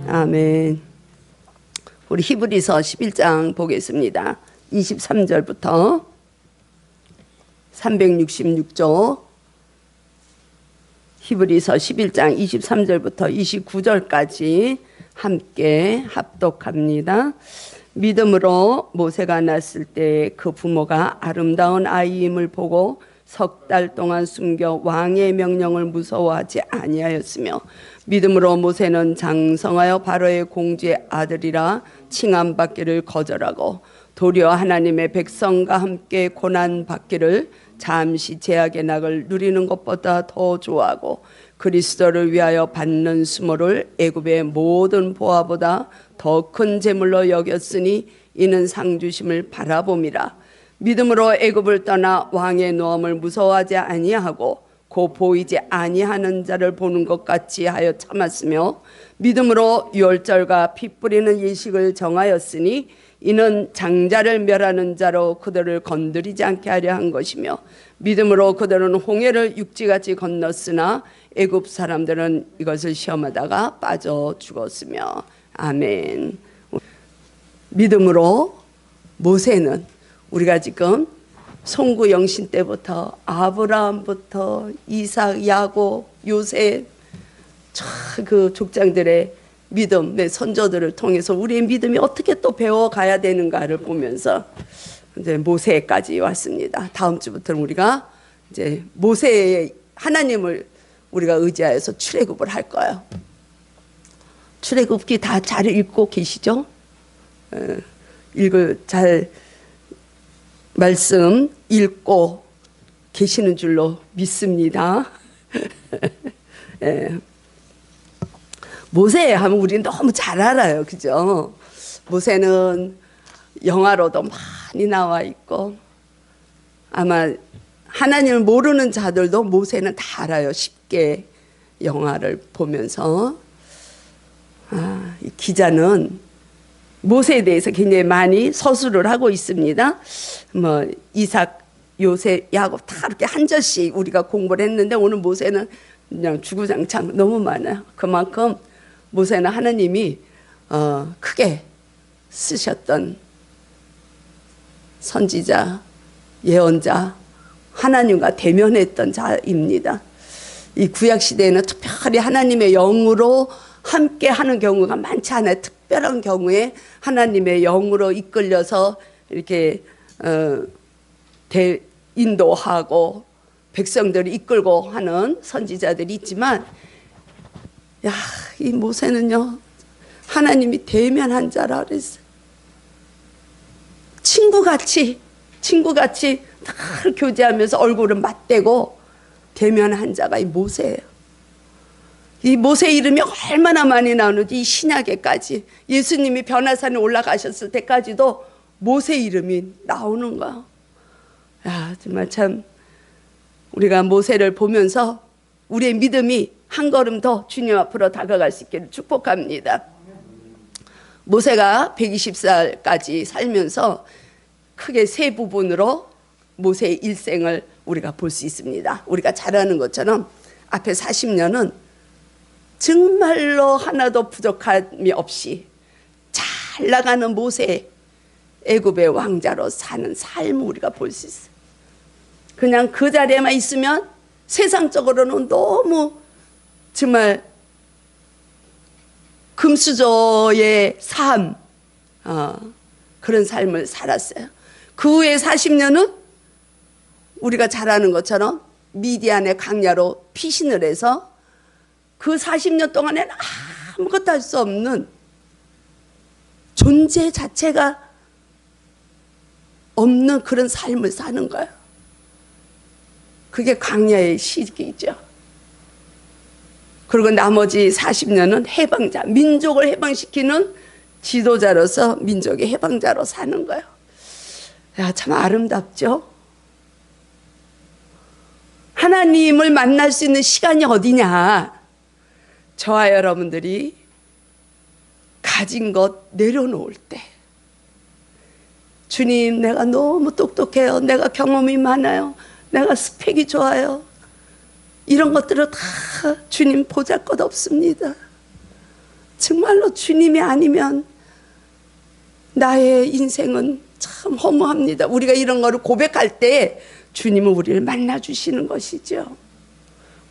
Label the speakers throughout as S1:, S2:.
S1: 아멘. 우리 히브리서 11장 보겠습니다. 23절부터 366조 히브리서 11장 23절부터 29절까지 함께 합독합니다. 믿음으로 모세가 낳았을 때 그 부모가 아름다운 아이임을 보고 석 달 동안 숨겨 왕의 명령을 무서워하지 아니하였으며 믿음으로 모세는 장성하여 바로의 공주의 아들이라 칭함받기를 거절하고 도리어 하나님의 백성과 함께 고난받기를 잠시 제약의 낙을 누리는 것보다 더 좋아하고 그리스도를 위하여 받는 수모를 애굽의 모든 보화보다 더 큰 재물로 여겼으니 이는 상 주심을 바라봄이라. 믿음으로 애굽을 떠나 왕의 노함을 무서워하지 아니하고 곧 보이지 아니하는 자를 보는 것 같이 하여 참았으며 믿음으로 유월절과 피 뿌리는 예식을 정하였으니 이는 장자를 멸하는 자로 그들을 건드리지 않게 하려 한 것이며 믿음으로 그들은 홍해를 육지같이 건넜으나 애굽 사람들은 이것을 시험하다가 빠져 죽었으며. 아멘. 믿음으로 모세는 우리가 지금 송구 영신 때부터 아브라함부터 이삭, 야곱, 요셉 그 족장들의 믿음의 선조들을 통해서 우리의 믿음이 어떻게 또 배워가야 되는가를 보면서 이제 모세까지 왔습니다. 다음 주부터는 우리가 이제 모세의 하나님을 우리가 의지하여서 출애굽을 할 거예요. 출애굽기 다 잘 읽고 계시죠? 잘 말씀 읽고 계시는 줄로 믿습니다. 예. 모세 하면 우리는 너무 잘 알아요. 그죠? 모세는 영화로도 많이 나와 있고 아마 하나님을 모르는 자들도 모세는 다 알아요. 쉽게 영화를 보면서. 이 기자는 모세에 대해서 굉장히 많이 서술을 하고 있습니다. 뭐 이삭, 요셉, 야곱 다 이렇게 한 절씩 우리가 공부를 했는데 오늘 모세는 그냥 주구장창 너무 많아요. 그만큼 모세는 하나님이 크게 쓰셨던 선지자, 예언자, 하나님과 대면했던 자입니다. 이 구약시대에는 특별히 하나님의 영으로 함께 하는 경우가 많지 않아요. 특별한 경우에 하나님의 영으로 이끌려서 이렇게 인도하고 백성들을 이끌고 하는 선지자들이 있지만 이 모세는요 하나님이 대면한 자라 그랬어요. 친구같이 늘 교제하면서 얼굴을 맞대고 대면한 자가 이 모세예요. 이 모세 이름이 얼마나 많이 나오는지 이 신약에까지 예수님이 변화산에 올라가셨을 때까지도 모세 이름이 나오는 거야. 정말 참 우리가 모세를 보면서 우리의 믿음이 한 걸음 더 주님 앞으로 다가갈 수 있기를 축복합니다. 모세가 120살까지 살면서 크게 세 부분으로 모세의 일생을 우리가 볼 수 있습니다. 우리가 잘 아는 것처럼 앞에 40년은 정말로 하나도 부족함이 없이 잘 나가는 모세, 애굽의 왕자로 사는 삶을 우리가 볼 수 있어요. 그냥 그 자리에만 있으면 세상적으로는 너무 정말 금수저의 삶, 그런 삶을 살았어요. 그 후에 40년은 우리가 잘 아는 것처럼 미디안의 광야로 피신을 해서 그 40년 동안에는 아무것도 할 수 없는 존재 자체가 없는 그런 삶을 사는 거예요. 그게 광야의 시기죠. 그리고 나머지 40년은 해방자, 민족을 해방시키는 지도자로서 민족의 해방자로 사는 거예요. 참 아름답죠? 하나님을 만날 수 있는 시간이 어디냐? 저와 여러분들이 가진 것 내려놓을 때 주님 내가 너무 똑똑해요. 내가 경험이 많아요. 내가 스펙이 좋아요. 이런 것들은 다 주님 보잘것없습니다. 정말로 주님이 아니면 나의 인생은 참 허무합니다. 우리가 이런 거를 고백할 때 주님은 우리를 만나주시는 것이죠.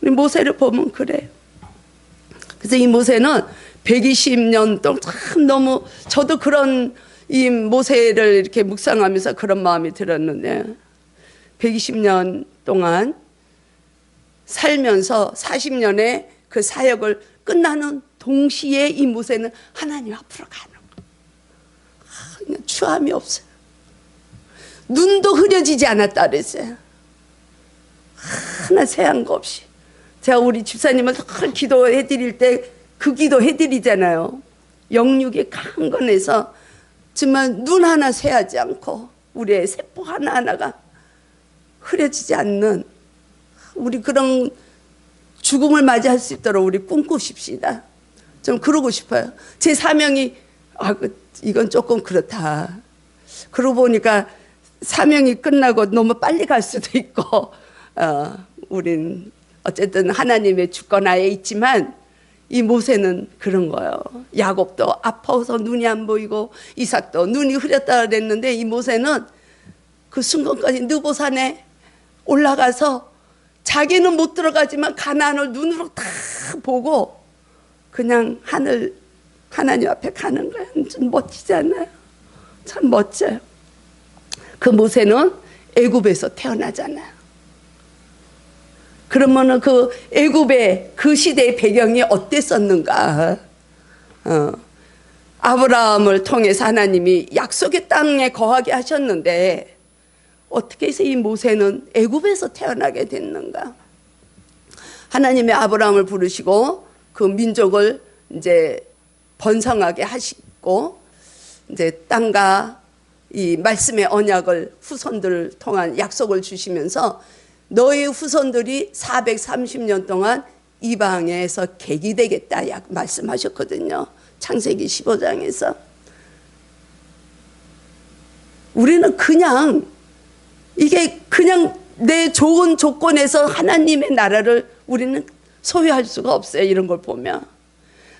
S1: 우리 모세를 보면 그래요. 그래서 이 모세는 120년 동안 참 너무, 저도 그런 이 모세를 이렇게 묵상하면서 그런 마음이 들었는데, 120년 동안 살면서 40년의 그 사역을 끝나는 동시에 이 모세는 하나님 앞으로 가는 거예요. 그냥 추함이 없어요. 눈도 흐려지지 않았다 그랬어요. 하나 새한 거 없이. 제가 우리 집사님을 늘 기도해 드릴 때 그 기도 해드리잖아요. 영육이 강건해서 정말 눈 하나 새하지 않고 우리의 세포 하나하나가 흐려지지 않는, 우리 그런 죽음을 맞이할 수 있도록 우리 꿈꾸십시다. 좀 그러고 싶어요. 제 사명이 이건 조금 그렇다. 그러고 보니까 사명이 끝나고 너무 빨리 갈 수도 있고, 우린 어쨌든 하나님의 주권하에 있지만 이 모세는 그런 거예요. 야곱도 아파서 눈이 안 보이고 이삭도 눈이 흐렸다 그랬는데 이 모세는 그 순간까지 느보산에 올라가서 자기는 못 들어가지만 가나안을 눈으로 다 보고 그냥 하나님 앞에 가는 거예요. 좀 멋지지 않나요? 참 멋져요. 그 모세는 애굽에서 태어나잖아요. 그러면은 그 애굽의 그 시대의 배경이 어땠었는가? 아브라함을 통해서 하나님이 약속의 땅에 거하게 하셨는데 어떻게 해서 이 모세는 애굽에서 태어나게 됐는가? 하나님의 아브라함을 부르시고 그 민족을 이제 번성하게 하시고 이제 땅과 이 말씀의 언약을 후손들을 통한 약속을 주시면서 너희 후손들이 430년 동안 이방에서 객이 되겠다 말씀하셨거든요. 창세기 15장에서. 우리는 그냥 이게 그냥 내 좋은 조건에서 하나님의 나라를 우리는 소유할 수가 없어요. 이런 걸 보면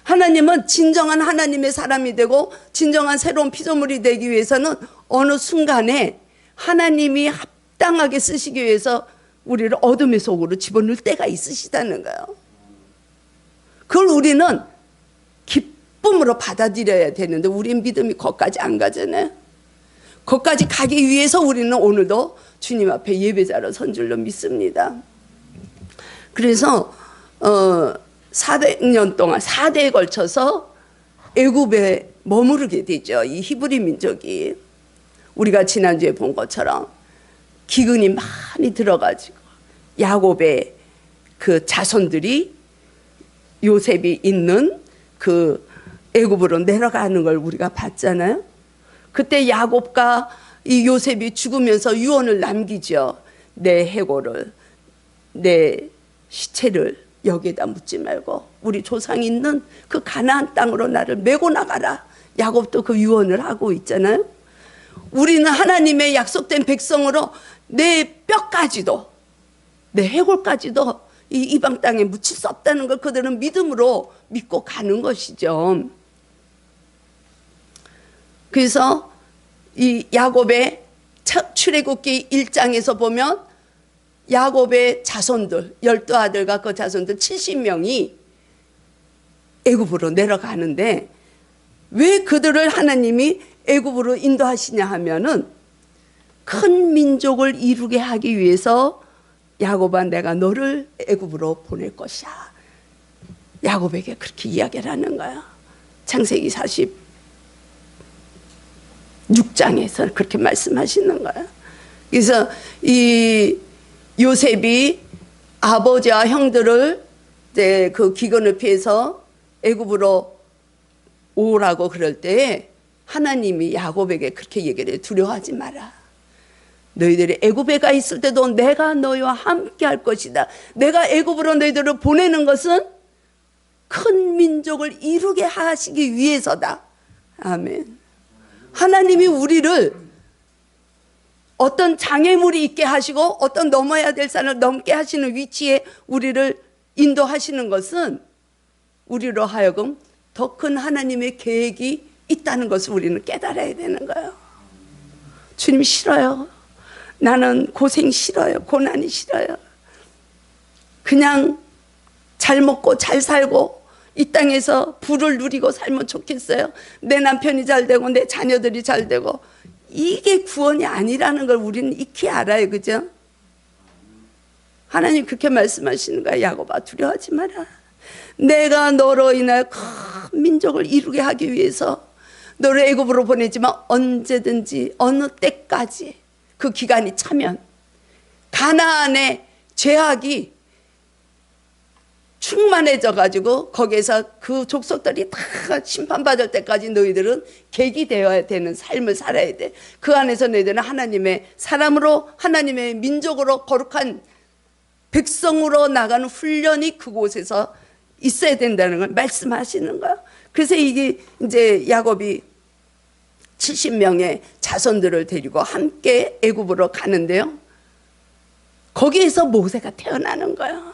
S1: 하나님은 진정한 하나님의 사람이 되고 진정한 새로운 피조물이 되기 위해서는 어느 순간에 하나님이 합당하게 쓰시기 위해서 우리를 어둠의 속으로 집어넣을 때가 있으시다는 거예요. 그걸 우리는 기쁨으로 받아들여야 되는데 우리의 믿음이 거기까지 안 가잖아요. 거기까지 가기 위해서 우리는 오늘도 주님 앞에 예배자로 선 줄로 믿습니다. 그래서 400년 동안 4대에 걸쳐서 애굽에 머무르게 되죠. 이 히브리 민족이. 우리가 지난주에 본 것처럼 기근이 많이 들어가지고 야곱의 그 자손들이 요셉이 있는 그 애굽으로 내려가는 걸 우리가 봤잖아요. 그때 야곱과 이 요셉이 죽으면서 유언을 남기죠. 내 해골을, 내 시체를 여기에다 묻지 말고 우리 조상이 있는 그 가나안 땅으로 나를 메고 나가라. 야곱도 그 유언을 하고 있잖아요. 우리는 하나님의 약속된 백성으로 내 뼈까지도 내 해골까지도 이 이방 땅에 묻힐 수 없다는 걸 그들은 믿음으로 믿고 가는 것이죠. 그래서 이 야곱의 출애굽기 1장에서 보면 야곱의 자손들 12아들과 그 자손들 70명이 애굽으로 내려가는데 왜 그들을 하나님이 애굽으로 인도하시냐 하면은 큰 민족을 이루게 하기 위해서 야곱아 내가 너를 애굽으로 보낼 것이야. 야곱에게 그렇게 이야기를 하는 거야. 창세기 46장에서 그렇게 말씀하시는 거야. 그래서 이 요셉이 아버지와 형들을 이제 그 기근을 피해서 애굽으로 오라고 그럴 때 하나님이 야곱에게 그렇게 얘기를 해. 두려워하지 마라. 너희들이 애굽에 가 있을 때도 내가 너희와 함께 할 것이다. 내가 애굽으로 너희들을 보내는 것은 큰 민족을 이루게 하시기 위해서다. 아멘. 하나님이 우리를 어떤 장애물이 있게 하시고 어떤 넘어야 될 산을 넘게 하시는 위치에 우리를 인도하시는 것은 우리로 하여금 더 큰 하나님의 계획이 있다는 것을 우리는 깨달아야 되는 거예요. 주님 싫어요. 나는 고생 싫어요. 고난이 싫어요. 그냥 잘 먹고 잘 살고 이 땅에서 부를 누리고 살면 좋겠어요. 내 남편이 잘 되고 내 자녀들이 잘 되고, 이게 구원이 아니라는 걸 우리는 익히 알아요. 그죠? 하나님 그렇게 말씀하시는 거야. 야곱아, 두려워하지 마라. 내가 너로 인하여 큰 민족을 이루게 하기 위해서 너를 애굽으로 보내지만 언제든지 어느 때까지 그 기간이 차면 가나안의 죄악이 충만해져 가지고 거기에서 그 족속들이 다 심판받을 때까지 너희들은 객이 되어야 되는 삶을 살아야 돼. 그 안에서 너희들은 하나님의 사람으로, 하나님의 민족으로, 거룩한 백성으로 나가는 훈련이 그곳에서 있어야 된다는 걸 말씀하시는 거야. 그래서 이게 이제 야곱이 70명의 자손들을 데리고 함께 애굽으로 가는데요, 거기에서 모세가 태어나는 거야.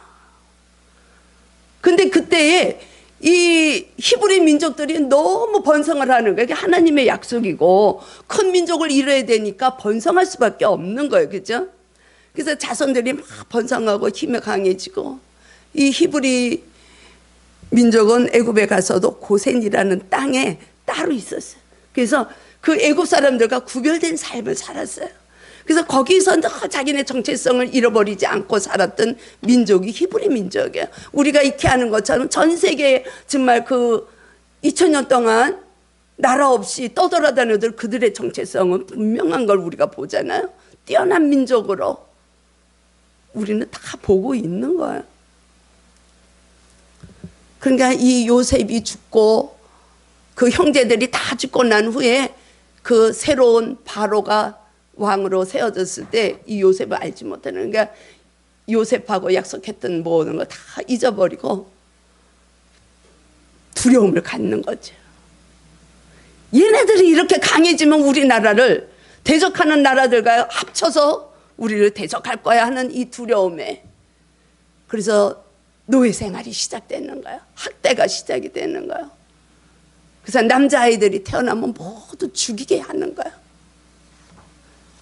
S1: 근데 그때에 이 히브리 민족들이 너무 번성을 하는 거예요. 이게 하나님의 약속이고 큰 민족을 이뤄야 되니까 번성할 수밖에 없는 거예요. 그죠? 그래서 자손들이 막 번성하고 힘이 강해지고, 이 히브리 민족은 애굽에 가서도 고센이라는 땅에 따로 있었어요. 그래서 그 애굽 사람들과 구별된 삶을 살았어요. 그래서 거기서 자기네 정체성을 잃어버리지 않고 살았던 민족이 히브리 민족이에요. 우리가 익히 아는 것처럼 전 세계에 정말 그 2000년 동안 나라 없이 떠돌아다니던 그들의 정체성은 분명한 걸 우리가 보잖아요. 뛰어난 민족으로 우리는 다 보고 있는 거예요. 그러니까 이 요셉이 죽고 그 형제들이 다 죽고 난 후에 그 새로운 바로가 왕으로 세워졌을 때 이 요셉을 알지 못하는, 그러니까 요셉하고 약속했던 모든 걸 다 잊어버리고 두려움을 갖는 거죠. 얘네들이 이렇게 강해지면 우리나라를 대적하는 나라들과 합쳐서 우리를 대적할 거야 하는 이 두려움에, 그래서 노예 생활이 시작되는 거예요. 학대가 시작이 되는 거예요. 그래서 남자아이들이 태어나면 모두 죽이게 하는 거예요.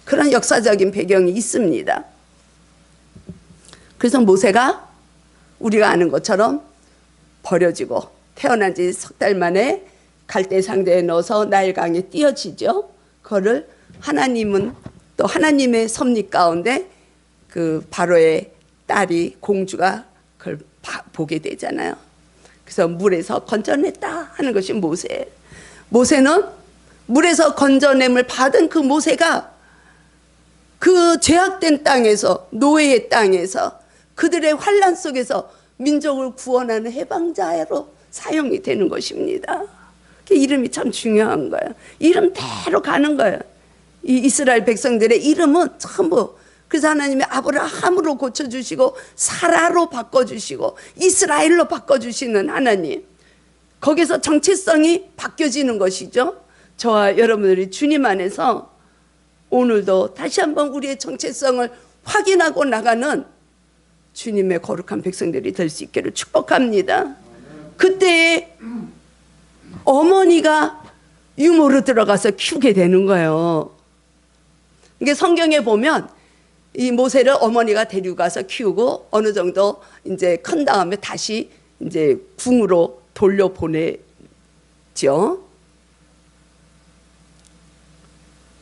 S1: 그런 역사적인 배경이 있습니다. 그래서 모세가 우리가 아는 것처럼 버려지고 태어난 지 석 달 만에 갈대 상자에 넣어서 나일강에 띄어지죠. 그거를 하나님은 또 하나님의 섭리 가운데 그 바로의 딸이, 공주가 그걸 보게 되잖아요. 그래서 물에서 건져냈다 하는 것이 모세예요. 모세는 물에서 건져냄을 받은 그 모세가 그 죄악된 땅에서, 노예의 땅에서, 그들의 환난 속에서 민족을 구원하는 해방자로 사용이 되는 것입니다. 그 이름이 참 중요한 거예요. 이름대로 가는 거예요. 이 이스라엘 백성들의 이름은 전부, 그래서 하나님이 아브라함으로 고쳐주시고 사라로 바꿔주시고 이스라엘로 바꿔주시는 하나님, 거기서 정체성이 바뀌어지는 것이죠. 저와 여러분들이 주님 안에서 오늘도 다시 한번 우리의 정체성을 확인하고 나가는 주님의 거룩한 백성들이 될 수 있기를 축복합니다. 그때 어머니가 유모로 들어가서 키우게 되는 거예요. 이게 성경에 보면 이 모세를 어머니가 데리고 가서 키우고 어느 정도 이제 큰 다음에 다시 이제 궁으로 돌려보내죠.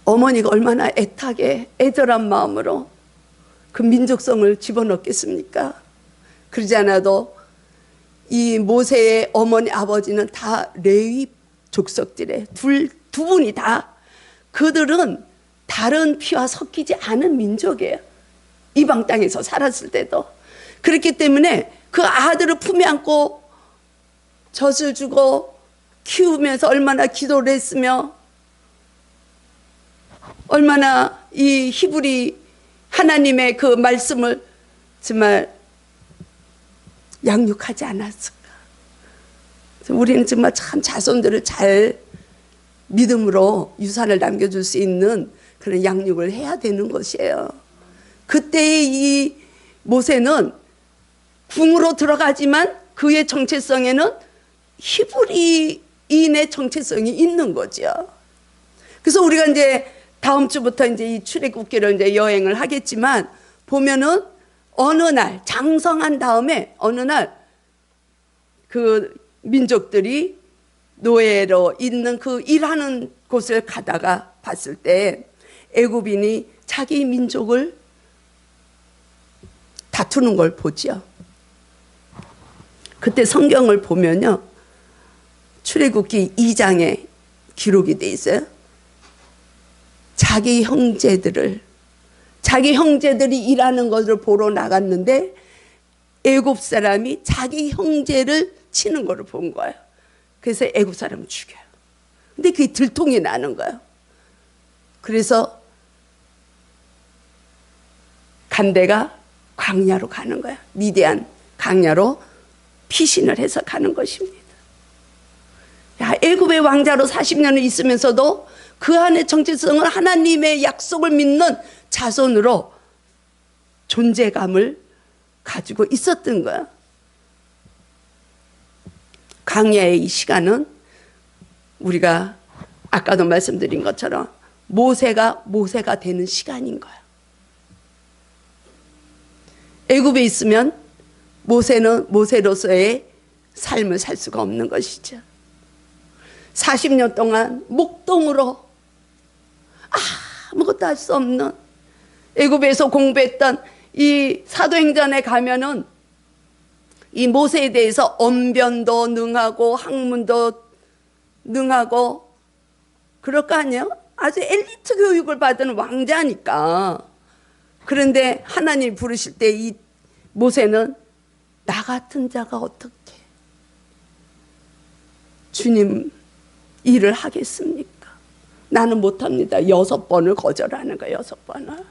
S1: 어머니가 얼마나 애타게 애절한 마음으로 그 민족성을 집어넣겠습니까? 그러지 않아도 이 모세의 어머니 아버지는 다 레위 족속들의 두 분이 다, 그들은 다른 피와 섞이지 않은 민족이에요. 이방 땅에서 살았을 때도. 그렇기 때문에 그 아들을 품에 안고 젖을 주고 키우면서 얼마나 기도를 했으며 얼마나 이 히브리 하나님의 그 말씀을 정말 양육하지 않았을까. 우리는 정말 참 자손들을 잘 믿음으로 유산을 남겨줄 수 있는 그런 양육을 해야 되는 것이에요. 그때의 이 모세는 궁으로 들어가지만 그의 정체성에는 히브리인의 정체성이 있는 거죠. 그래서 우리가 이제 다음 주부터 이제 이 출애굽기를 이제 여행을 하겠지만 보면은 어느 날 장성한 다음에 어느 날 그 민족들이 노예로 있는 그 일하는 곳을 가다가 봤을 때 애굽인이 자기 민족을 다투는 걸 보지요. 그때 성경을 보면요, 출애굽기 2장에 기록이 돼 있어요. 자기 형제들이 일하는 것을 보러 나갔는데 애굽 사람이 자기 형제를 치는 것을 본 거예요. 그래서 애굽 사람을 죽여요. 근데 그게 들통이 나는 거예요. 그래서 간대가 광야로 가는 거야. 미디안 광야로 피신을 해서 가는 것입니다. 애굽의 왕자로 40년을 있으면서도 그 안의 정체성을 하나님의 약속을 믿는 자손으로 존재감을 가지고 있었던 거야. 광야의 이 시간은 우리가 아까도 말씀드린 것처럼 모세가 되는 시간인 거야. 애굽에 있으면 모세는 모세로서의 삶을 살 수가 없는 것이죠. 40년 동안 목동으로 아무것도 할 수 없는, 애굽에서 공부했던 이 사도행전에 가면은 이 모세에 대해서 언변도 능하고 학문도 능하고 그럴 거 아니에요? 아주 엘리트 교육을 받은 왕자니까. 그런데 하나님 부르실 때 이 모세는 나 같은 자가 어떻게 주님 일을 하겠습니까? 나는 못합니다. 6번을 거절하는 거예요. 6번을.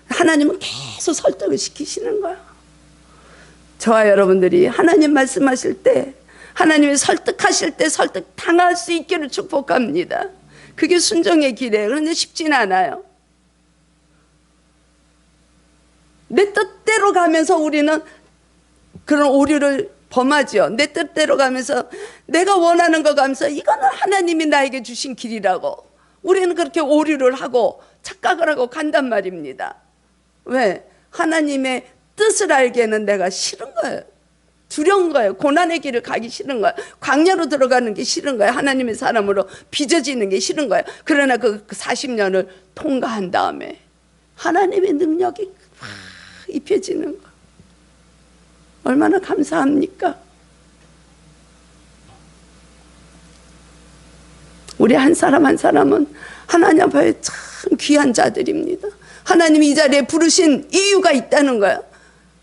S1: 하나님은 계속 설득을 시키시는 거예요. 저와 여러분들이 하나님 말씀하실 때, 하나님이 설득하실 때 설득 당할 수 있기를 축복합니다. 그게 순종의 길이에요. 그런데 쉽지는 않아요. 내 뜻대로 가면서 우리는 그런 오류를 범하죠. 내 뜻대로 가면서 내가 원하는 거 가면서 이거는 하나님이 나에게 주신 길이라고 우리는 그렇게 오류를 하고 착각을 하고 간단 말입니다. 왜? 하나님의 뜻을 알기에는 내가 싫은 거예요. 두려운 거예요. 고난의 길을 가기 싫은 거예요. 광야로 들어가는 게 싫은 거예요. 하나님의 사람으로 빚어지는 게 싫은 거예요. 그러나 그 40년을 통과한 다음에 하나님의 능력이 막 입혀지는 거, 얼마나 감사합니까? 우리 한 사람 한 사람은 하나님 앞에 참 귀한 자들입니다. 하나님이 이 자리에 부르신 이유가 있다는 거예요.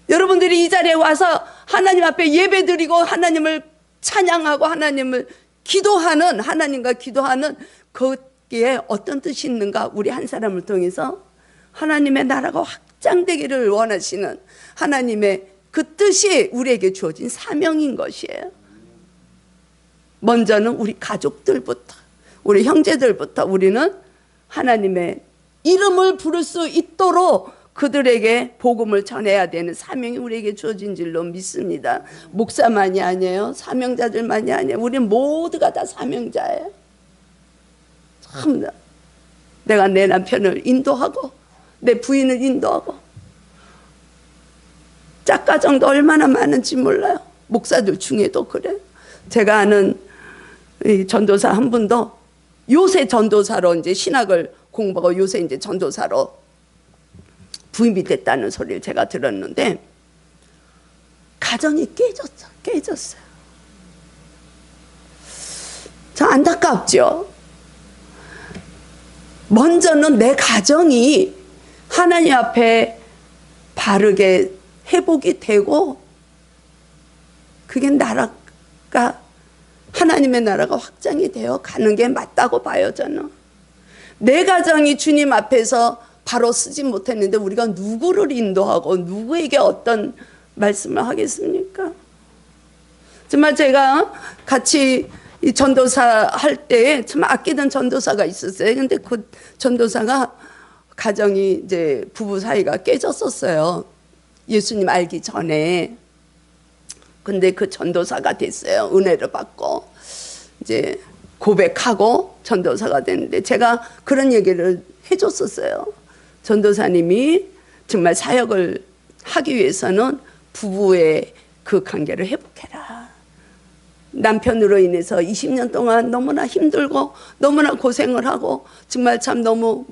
S1: 여러분들이 이 자리에 와서 하나님 앞에 예배드리고 하나님을 찬양하고 하나님을 기도하는, 하나님과 기도하는 거기에 어떤 뜻이 있는가? 우리 한 사람을 통해서 하나님의 나라가 확장되기를 원하시는 하나님의 그 뜻이 우리에게 주어진 사명인 것이에요. 먼저는 우리 가족들부터, 우리 형제들부터 우리는 하나님의 이름을 부를 수 있도록 그들에게 복음을 전해야 되는 사명이 우리에게 주어진 줄로 믿습니다. 목사만이 아니에요. 사명자들만이 아니에요. 우리는 모두가 다 사명자예요. 참, 내가 내 남편을 인도하고 내 부인을 인도하고, 짝가정도 얼마나 많은지 몰라요. 목사들 중에도 그래요. 제가 아는 이 전도사 한 분도 요새 전도사로 이제 신학을 공부하고 요새 이제 전도사로 부임이 됐다는 소리를 제가 들었는데, 가정이 깨졌어요. 참 안타깝죠. 먼저는 내 가정이 하나님 앞에 바르게 회복이 되고, 그게 나라가, 하나님의 나라가 확장이 되어 가는 게 맞다고 봐요. 저는 내 가정이 주님 앞에서 바로 쓰지 못했는데 우리가 누구를 인도하고 누구에게 어떤 말씀을 하겠습니까? 정말 제가 같이 이 전도사 할 때 참 아끼던 전도사가 있었어요. 근데 그 전도사가 가정이 이제 부부 사이가 깨졌었어요. 예수님 알기 전에. 근데 그 전도사가 됐어요. 은혜를 받고 이제 고백하고 전도사가 됐는데 제가 그런 얘기를 해줬었어요. 전도사님이 정말 사역을 하기 위해서는 부부의 그 관계를 회복해라. 남편으로 인해서 20년 동안 너무나 힘들고 너무나 고생을 하고 정말 참 너무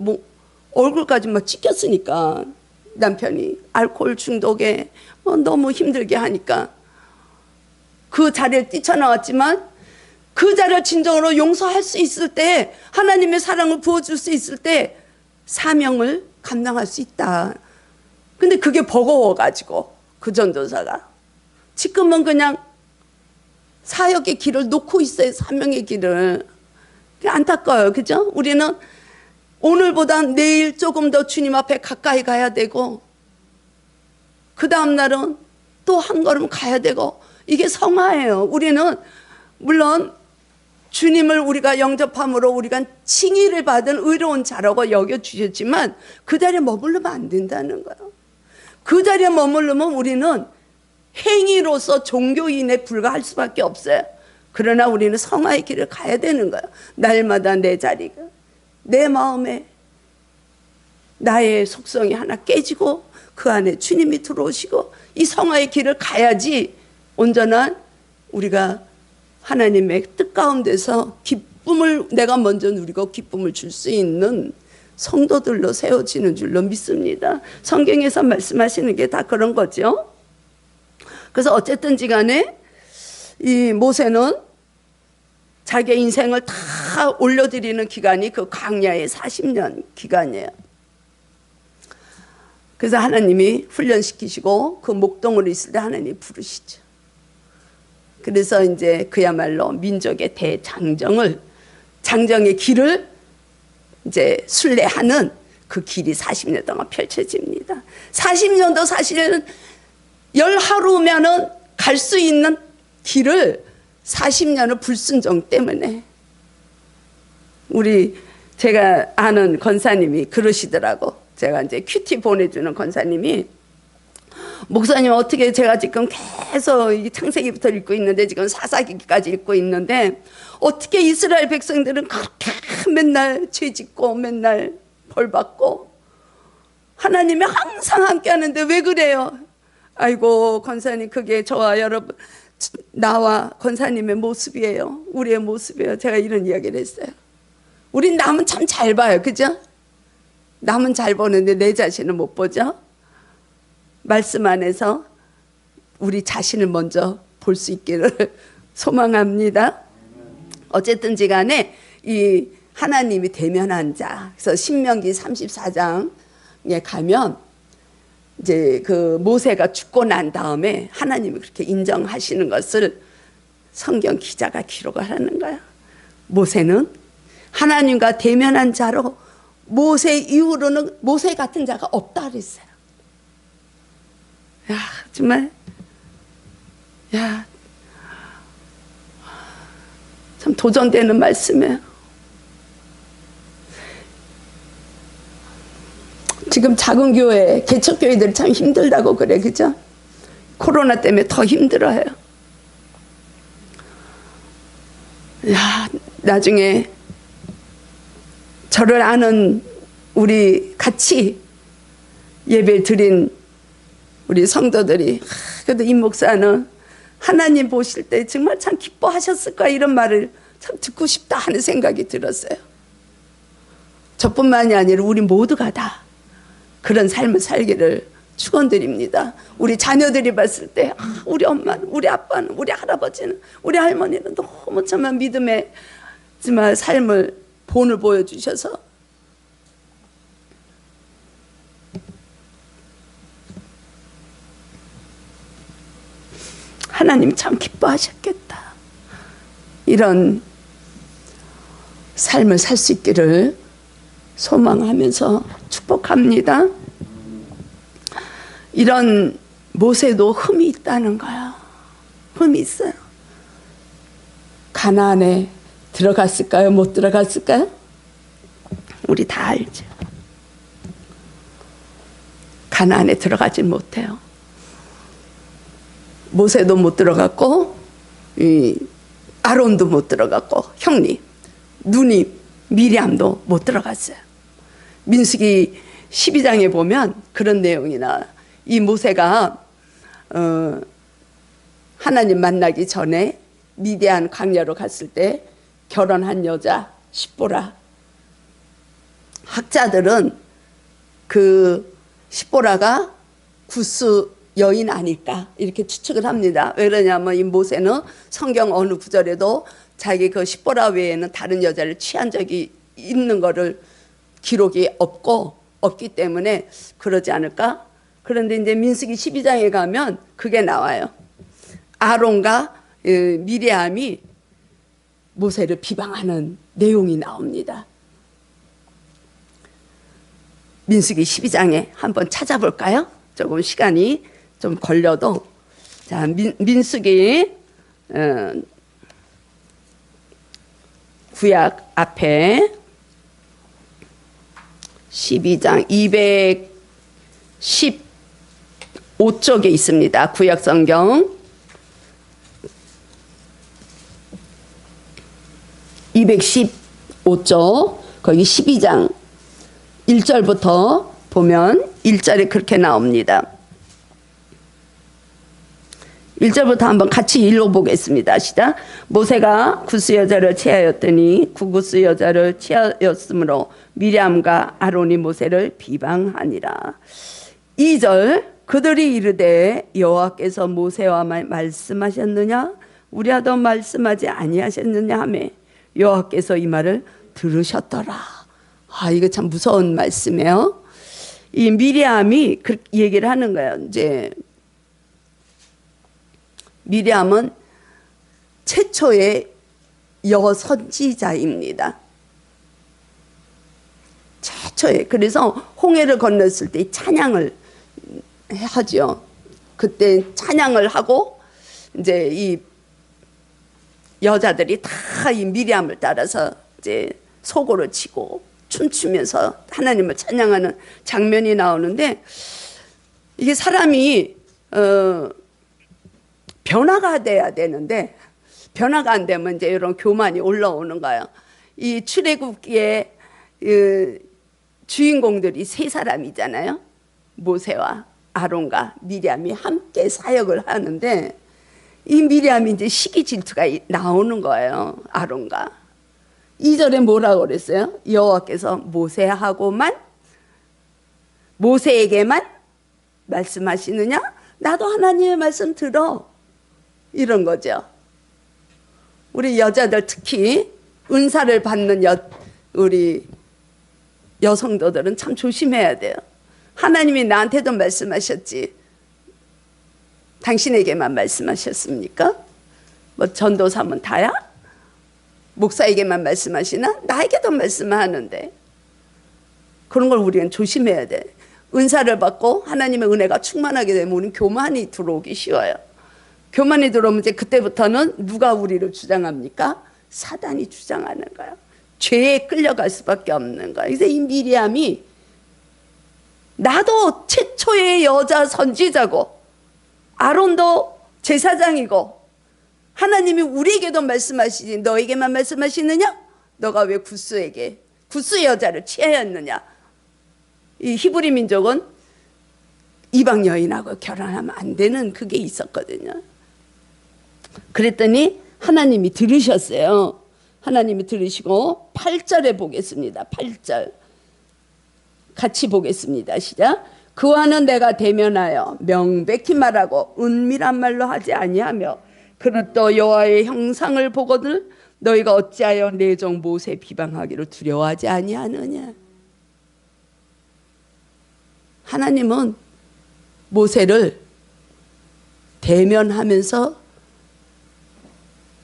S1: 얼굴까지 막 찢겼으니까 남편이 알코올 중독에 너무 힘들게 하니까 그 자리를 뛰쳐나왔지만 그 자리를 진정으로 용서할 수 있을 때, 하나님의 사랑을 부어줄 수 있을 때 사명을 감당할 수 있다. 근데 그게 버거워가지고 그 전도사가 지금은 그냥 사역의 길을 놓고 있어요. 사명의 길을. 안타까워요. 그죠? 우리는 오늘보다 내일 조금 더 주님 앞에 가까이 가야 되고 그 다음 날은 또 한 걸음 가야 되고, 이게 성화예요. 우리는 물론 주님을 우리가 영접함으로 우리가 칭의를 받은 의로운 자라고 여겨주셨지만 그 자리에 머무르면 안 된다는 거예요. 그 자리에 머무르면 우리는 행위로서 종교인에 불과할 수밖에 없어요. 그러나 우리는 성화의 길을 가야 되는 거예요. 날마다 내 자리가, 내 마음에 나의 속성이 하나 깨지고 그 안에 주님이 들어오시고 이 성화의 길을 가야지 온전한 우리가 하나님의 뜻 가운데서 기쁨을 내가 먼저 누리고 기쁨을 줄 수 있는 성도들로 세워지는 줄로 믿습니다. 성경에서 말씀하시는 게 다 그런 거죠. 그래서 어쨌든지 간에 이 모세는 자기의 인생을 다 올려드리는 기간이 그 광야의 40년 기간이에요. 그래서 하나님이 훈련시키시고 그 목동으로 있을 때 하나님이 부르시죠. 그래서 이제 그야말로 민족의 장정의 길을 이제 순례하는 그 길이 40년 동안 펼쳐집니다. 40년도 사실은 10하루면은 갈 수 있는 길을 40년을 불순종 때문에, 제가 아는 권사님이 그러시더라고. 제가 이제 큐티 보내주는 권사님이, 목사님 어떻게 제가 지금 계속 창세기부터 읽고 있는데 지금 사사기까지 읽고 있는데 어떻게 이스라엘 백성들은 그렇게 맨날 죄짓고 맨날 벌받고 하나님이 항상 함께 하는데 왜 그래요? 아이고 권사님, 그게 저와 여러분, 나와 권사님의 모습이에요. 우리의 모습이에요. 제가 이런 이야기를 했어요. 우린 남은 참 잘 봐요. 그죠? 남은 잘 보는데 내 자신은 못 보죠? 말씀 안에서 우리 자신을 먼저 볼 수 있기를 소망합니다. 어쨌든지 간에 이 하나님이 대면한 자, 그래서 신명기 34장에 가면 이제 그 모세가 죽고 난 다음에 하나님이 그렇게 인정하시는 것을 성경 기자가 기록을 하는 거야. 모세는 하나님과 대면한 자로 모세 이후로는 모세 같은 자가 없다 그랬어요. 야, 정말, 야, 참 도전되는 말씀이에요. 지금 작은 교회, 개척교회들이 참 힘들다고 그래, 그죠? 코로나 때문에 더 힘들어요. 야, 나중에 저를 아는 우리 같이 예배 드린 우리 성도들이, 그래도 임 목사는 하나님 보실 때 정말 참 기뻐하셨을까, 이런 말을 참 듣고 싶다 하는 생각이 들었어요. 저뿐만이 아니라 우리 모두가 다 그런 삶을 살기를 축원드립니다. 우리 자녀들이 봤을 때 우리 엄마는, 우리 아빠는, 우리 할아버지는, 우리 할머니는 너무 정말 믿음의 정말 삶을 본을 보여주셔서 하나님 참 기뻐하셨겠다. 이런 삶을 살 수 있기를 소망하면서 축복합니다. 이런 모세도 흠이 있다는 거야. 흠이 있어요. 가나안에 들어갔을까요? 못 들어갔을까요? 우리 다 알죠. 가나안에 들어가지 못해요. 모세도 못 들어갔고 이 아론도 못 들어갔고 형님 누님 미리암도 못 들어갔어요. 민수기 12장에 보면 그런 내용이 나와요. 이 모세가 하나님 만나기 전에 미디안 광야로 갔을 때 결혼한 여자 십보라. 학자들은 그 십보라가 구스 여인 아닐까 이렇게 추측을 합니다. 왜 그러냐면 이 모세는 성경 어느 구절에도 자기 그 십보라 외에는 다른 여자를 취한 적이 있는 거를 기록이 없기 때문에 그러지 않을까? 그런데 이제 민수기 12장에 가면 그게 나와요. 아론과 미리암이 모세를 비방하는 내용이 나옵니다. 민수기 12장에 한번 찾아볼까요? 조금 시간이 좀 걸려도. 자, 민수기 구약 앞에 12장 215쪽에 있습니다. 구약 성경 215쪽 거기 12장 1절부터 보면 1절에 그렇게 나옵니다. 1절부터 한번 같이 읽어보겠습니다. 시작. 모세가 구스 여자를 취하였더니 구스 여자를 취하였으므로 미리암과 아론이 모세를 비방하니라. 2절 그들이 이르되 여호와께서 모세와 말씀하셨느냐 우리와도 말씀하지 아니하셨느냐 하매 여호와께서 이 말을 들으셨더라. 이거 참 무서운 말씀이에요. 이 미리암이 그 얘기를 하는 거예요. 이제 미리암은 최초의 여선지자입니다. 최초의. 그래서 홍해를 건넜을 때 찬양을 하죠. 그때 찬양을 하고 이제 이 여자들이 다 이 미리암을 따라서 이제 소고를 치고 춤추면서 하나님을 찬양하는 장면이 나오는데 이게 사람이 변화가 돼야 되는데 변화가 안 되면 이제 이런 교만이 올라오는 거예요. 이 출애굽기의 주인공들이 세 사람이잖아요. 모세와 아론과 미리암이 함께 사역을 하는데 이 미리암이 이제 시기 질투가 나오는 거예요. 아론과 2절에 뭐라고 그랬어요? 여호와께서 모세에게만 말씀하시느냐? 나도 하나님의 말씀 들어. 이런 거죠. 우리 여자들 특히 은사를 받는 우리 여성도들은 참 조심해야 돼요. 하나님이 나한테도 말씀하셨지 당신에게만 말씀하셨습니까? 뭐 전도사면 다야? 목사에게만 말씀하시나? 나에게도 말씀하는데 그런 걸 우리는 조심해야 돼. 은사를 받고 하나님의 은혜가 충만하게 되면 우리는 교만이 들어오기 쉬워요. 교만이 들어오면 이제 그때부터는 누가 우리를 주장합니까? 사단이 주장하는 거예요. 죄에 끌려갈 수밖에 없는 거예요. 그래서 이 미리암이 나도 최초의 여자 선지자고 아론도 제사장이고 하나님이 우리에게도 말씀하시지 너에게만 말씀하시느냐? 너가 왜 구스 여자를 취하였느냐? 이 히브리 민족은 이방 여인하고 결혼하면 안 되는 그게 있었거든요. 그랬더니 하나님이 들으셨어요. 하나님이 들으시고 8절에 보겠습니다. 8절 같이 보겠습니다. 시작. 그와는 내가 대면하여 명백히 말하고 은밀한 말로 하지 아니하며 그는 또 여호와의 형상을 보거든 너희가 어찌하여 내 종 모세 비방하기를 두려워하지 아니하느냐. 하나님은 모세를 대면하면서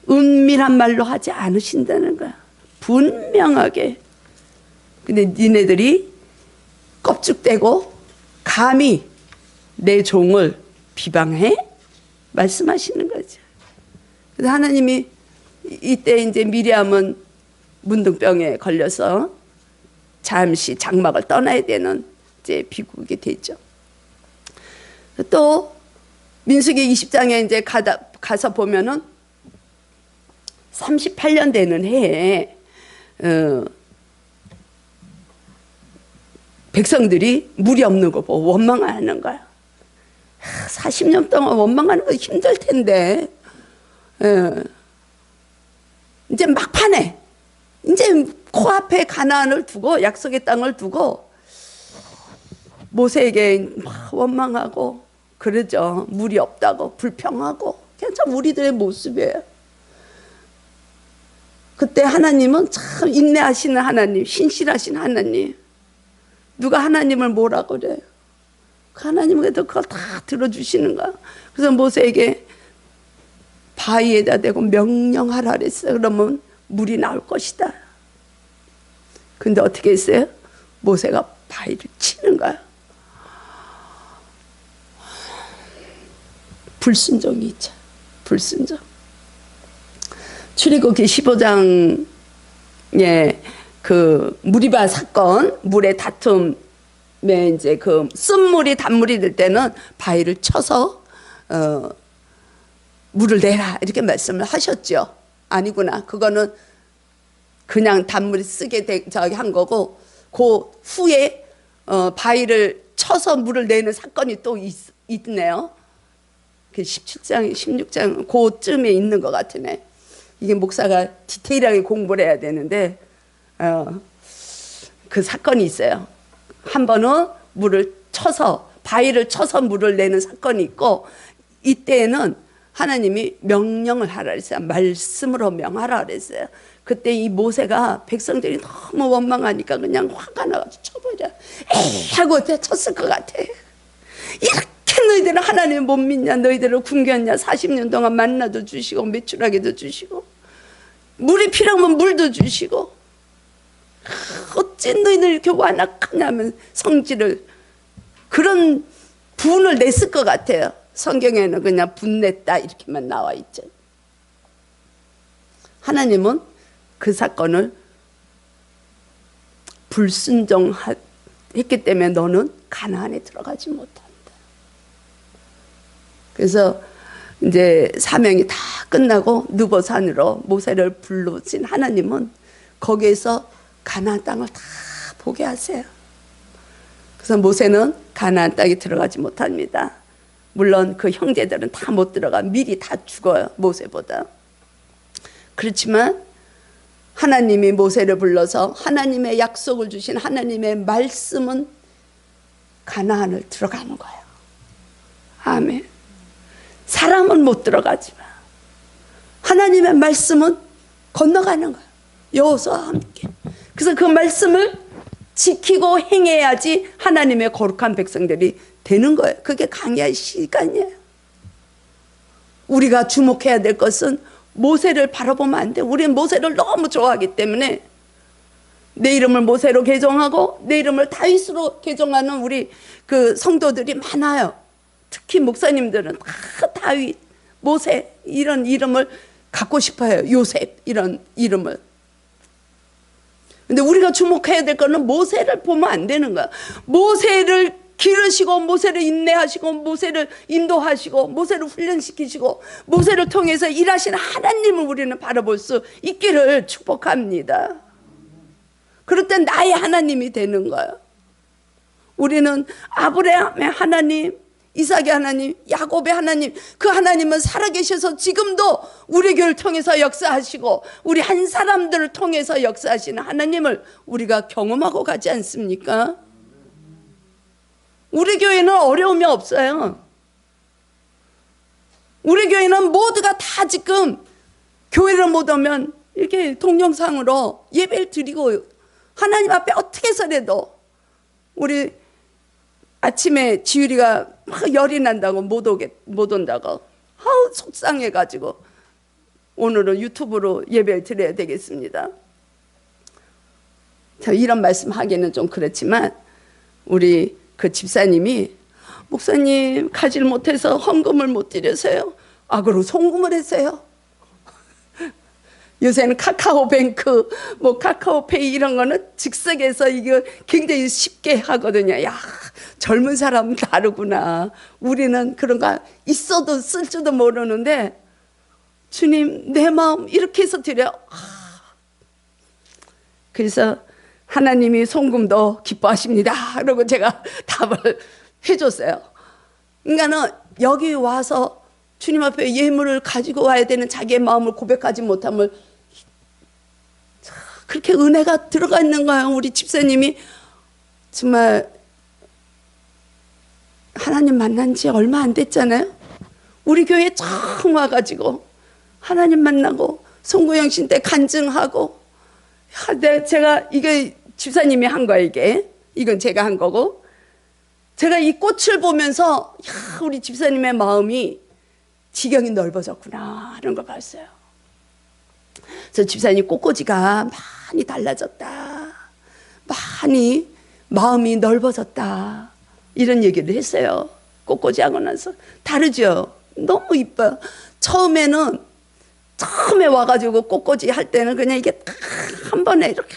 S1: 은밀한 말로 하지 않으신다는 거야. 분명하게. 근데 니네들이 껍죽대고 감히 내 종을 비방해? 말씀하시는 거죠. 그래서 하나님이 이때 이제 미리암은 문둥병에 걸려서 잠시 장막을 떠나야 되는 이제 비극이 되죠. 또 민수기 20장에 이제 가서 보면은 38년 되는 해에 백성들이 물이 없는 거 보고 원망하는 거야. 40년 동안 원망하는 거 힘들 텐데 이제 막판에 이제 코앞에 가나안을 두고 약속의 땅을 두고 모세에게 원망하고 그러죠. 물이 없다고 불평하고 그냥 참 우리들의 모습이에요. 그때 하나님은 참 인내하시는 하나님, 신실하신 하나님. 누가 하나님을 뭐라 그래요? 그 하나님은 그래도 그걸 다 들어주시는 거야. 그래서 모세에게 바위에다 대고 명령하라 그랬어요. 그러면 물이 나올 것이다. 근데 어떻게 했어요? 모세가 바위를 치는 거야. 불순종이 있죠. 불순종. 출애굽기 15장에 그 무리바 사건, 물의 다툼에 이제 그 쓴물이 단물이 될 때는 바위를 쳐서 물을 내라 이렇게 말씀을 하셨죠. 아니구나. 그거는 그냥 단물이 쓰게 저기 한 거고 그 후에 바위를 쳐서 물을 내는 사건이 또 있네요. 그 17장, 16장 그쯤에 있는 것 같으네. 이게 목사가 디테일하게 공부를 해야 되는데 그 사건이 있어요. 한 번은 물을 쳐서 바위를 쳐서 물을 내는 사건이 있고 이때에는 하나님이 명령을 하라 그랬어요. 말씀으로 명하라 그랬어요. 그때 이 모세가 백성들이 너무 원망하니까 그냥 화가 나가지고 쳐버려. 에이 하고 쳤을 것 같아. 이렇게 너희들은 하나님을 못 믿냐? 너희들을 굶겼냐? 40년 동안 만나도 주시고 매출하게도 주시고 물이 필요하면 물도 주시고 어찌 너희들 이렇게 완악하냐면 성질을 그런 분을 냈을 것 같아요. 성경에는 그냥 분냈다 이렇게만 나와 있죠. 하나님은 그 사건을 불순종했기 때문에 너는 가나안에 들어가지 못한다. 그래서 이제 사명이 다 끝나고 느보산으로 모세를 불러신 하나님은 거기에서 가나안 땅을 다 보게 하세요. 그래서 모세는 가나안 땅에 들어가지 못합니다. 물론 그 형제들은 다 못 들어가. 미리 다 죽어요. 모세보다. 그렇지만 하나님이 모세를 불러서 하나님의 약속을 주신 하나님의 말씀은 가나안을 들어가는 거예요. 아멘. 사람은 못 들어가지만 하나님의 말씀은 건너가는 거예요. 여호수아와 함께. 그래서 그 말씀을 지키고 행해야지 하나님의 거룩한 백성들이 되는 거예요. 그게 강야의 시간이에요. 우리가 주목해야 될 것은 모세를 바라보면 안 돼. 우리는 모세를 너무 좋아하기 때문에 내 이름을 모세로 개종하고 내 이름을 다윗으로 개종하는 우리 그 성도들이 많아요. 특히 목사님들은 다 다윗, 모세 이런 이름을 갖고 싶어요. 요셉 이런 이름을. 근데 우리가 주목해야 될 거는 모세를 보면 안 되는 거야. 모세를 기르시고 모세를 인내하시고 모세를 인도하시고 모세를 훈련시키시고 모세를 통해서 일하시는 하나님을 우리는 바라볼 수 있기를 축복합니다. 그럴 땐 나의 하나님이 되는 거야. 우리는 아브라함의 하나님, 이삭의 하나님, 야곱의 하나님, 그 하나님은 살아계셔서 지금도 우리 교회를 통해서 역사하시고 우리 한 사람들을 통해서 역사하시는 하나님을 우리가 경험하고 가지 않습니까? 우리 교회는 어려움이 없어요. 우리 교회는 모두가 다 지금 교회를 못 오면 이렇게 동영상으로 예배를 드리고 하나님 앞에 어떻게 해서라도 우리 아침에 지율이가 막 열이 난다고 못 온다고 아우 속상해가지고 오늘은 유튜브로 예배를 드려야 되겠습니다. 자, 이런 말씀 하기는 좀 그렇지만 우리 그 집사님이 목사님 가지를 못해서 헌금을 못 드려서요. 아 그리고 송금을 했어요. 요새는 카카오뱅크, 뭐 카카오페이 이런 거는 즉석에서 이거 굉장히 쉽게 하거든요. 야, 젊은 사람은 다르구나. 우리는 그런 거 있어도 쓸 줄도 모르는데 주님 내 마음 이렇게 해서 드려. 그래서 하나님이 송금도 기뻐하십니다. 그러고 제가 답을 해줬어요. 인간은 여기 와서 주님 앞에 예물을 가지고 와야 되는 자기의 마음을 고백하지 못함을 그렇게 은혜가 들어가 있는 거예요. 우리 집사님이 정말 하나님 만난 지 얼마 안 됐잖아요. 우리 교회에 처음 와가지고 하나님 만나고 송구영신 때 간증하고 제가 이게 집사님이 한 거예요. 이건 제가 한 거고 제가 이 꽃을 보면서 우리 집사님의 마음이 지경이 넓어졌구나 하는 걸 봤어요. 그래서 집사님 꽃꽂이가 많이 달라졌다, 많이 마음이 넓어졌다 이런 얘기를 했어요. 꽃꽂이 하고 나서 다르죠. 너무 이뻐요. 처음에 와가지고 꽃꽂이 할 때는 그냥 이게 한 번에 이렇게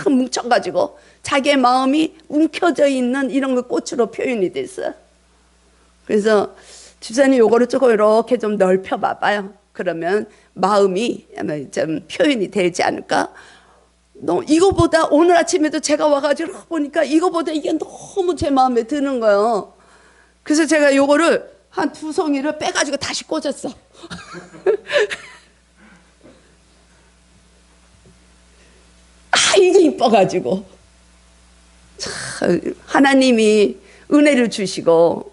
S1: 뭉쳐가지고 자기의 마음이 움켜져 있는 이런 거 꽃으로 표현이 됐어요. 그래서 집사님 요거를 조금 이렇게 좀 넓혀 봐봐요. 그러면 마음이 좀 표현이 되지 않을까? 이거보다 오늘 아침에도 제가 와가지고 보니까 이거보다 이게 너무 제 마음에 드는 거예요. 그래서 제가 요거를 한 2송이를 빼가지고 다시 꽂았어. 이게 이뻐가지고. 참, 하나님이 은혜를 주시고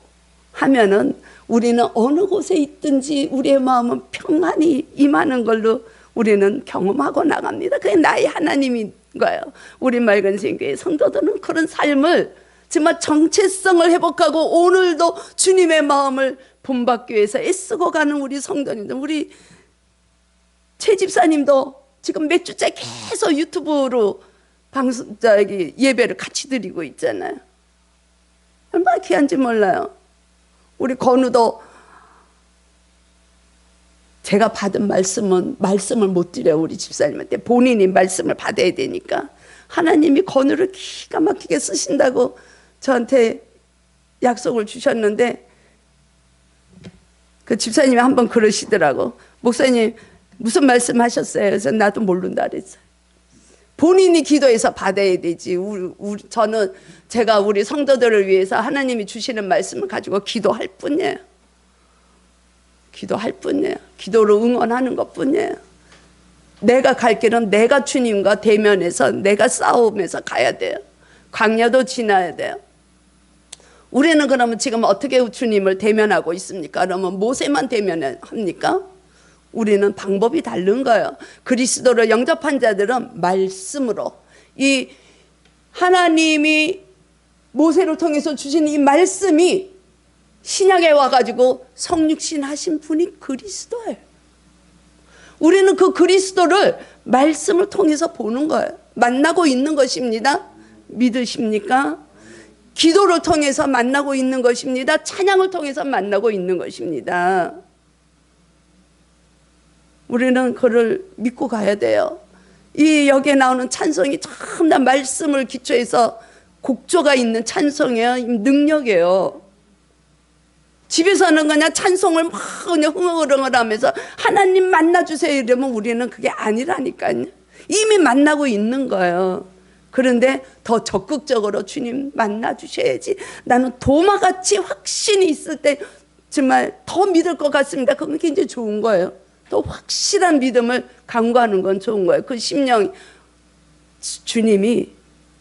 S1: 하면은 우리는 어느 곳에 있든지 우리의 마음은 평안히 임하는 걸로 우리는 경험하고 나갑니다. 그게 나의 하나님인 거예요. 우리 맑은 생교회 성도들은 그런 삶을 정말 정체성을 회복하고 오늘도 주님의 마음을 본받기 위해서 애쓰고 가는 우리 성도님들, 우리 최 집사님도 지금 몇 주째 계속 유튜브로 예배를 같이 드리고 있잖아요. 얼마나 귀한지 몰라요. 우리 건우도 제가 받은 말씀을 못 드려요. 우리 집사님한테 본인이 말씀을 받아야 되니까 하나님이 건우를 기가 막히게 쓰신다고 저한테 약속을 주셨는데 그 집사님이 한번 그러시더라고. 목사님 무슨 말씀 하셨어요? 그래서 나도 모른다 그랬어요. 본인이 기도해서 받아야 되지. 저는 제가 우리 성도들을 위해서 하나님이 주시는 말씀을 가지고 기도할 뿐이에요. 기도할 뿐이에요. 기도로 응원하는 것 뿐이에요. 내가 갈 길은 내가 주님과 대면해서 내가 싸우면서 가야 돼요. 광야도 지나야 돼요. 우리는 그러면 지금 어떻게 주님을 대면하고 있습니까? 그러면 모세만 대면합니까? 우리는 방법이 다른 거예요. 그리스도를 영접한 자들은 말씀으로, 이 하나님이 모세를 통해서 주신 이 말씀이 신약에 와가지고 성육신 하신 분이 그리스도예요. 우리는 그 그리스도를 말씀을 통해서 보는 거예요. 만나고 있는 것입니다. 믿으십니까? 기도를 통해서 만나고 있는 것입니다. 찬양을 통해서 만나고 있는 것입니다. 우리는 그를 믿고 가야 돼요. 여기에 나오는 찬송이 참나 말씀을 기초해서 곡조가 있는 찬송이에요. 능력이에요. 집에서는 그냥 찬송을 막 그냥 흥얼흥얼 하면서 하나님 만나주세요 이러면 우리는 그게 아니라니까요. 이미 만나고 있는 거예요. 그런데 더 적극적으로 주님 만나주셔야지. 나는 도마같이 확신이 있을 때 정말 더 믿을 것 같습니다. 그건 굉장히 좋은 거예요. 또 확실한 믿음을 강구하는 건 좋은 거예요. 그 심령 주님이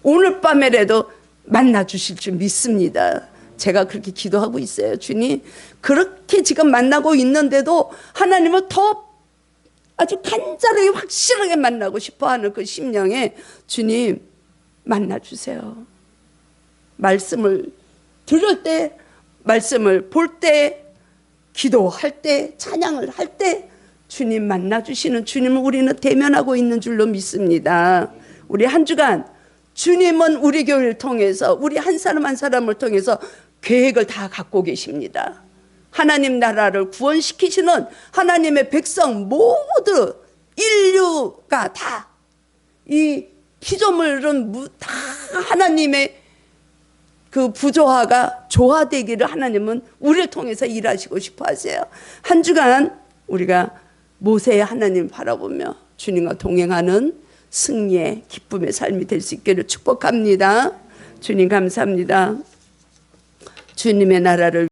S1: 오늘 밤에라도 만나주실 줄 믿습니다. 제가 그렇게 기도하고 있어요. 주님 그렇게 지금 만나고 있는데도 하나님을 더 아주 간절하게 확실하게 만나고 싶어하는 그 심령에 주님 만나주세요. 말씀을 들을 때, 말씀을 볼 때, 기도할 때, 찬양을 할 때 주님 만나주시는 주님을 우리는 대면하고 있는 줄로 믿습니다. 우리 한 주간 주님은 우리 교회를 통해서 우리 한 사람 한 사람을 통해서 계획을 다 갖고 계십니다. 하나님 나라를 구원시키시는 하나님의 백성 모두 인류가 다 이 피조물은 다 하나님의 그 부조화가 조화되기를 하나님은 우리를 통해서 일하시고 싶어 하세요. 한 주간 우리가 모세의 하나님 바라보며 주님과 동행하는 승리의 기쁨의 삶이 될 수 있기를 축복합니다. 주님 감사합니다. 주님의 나라를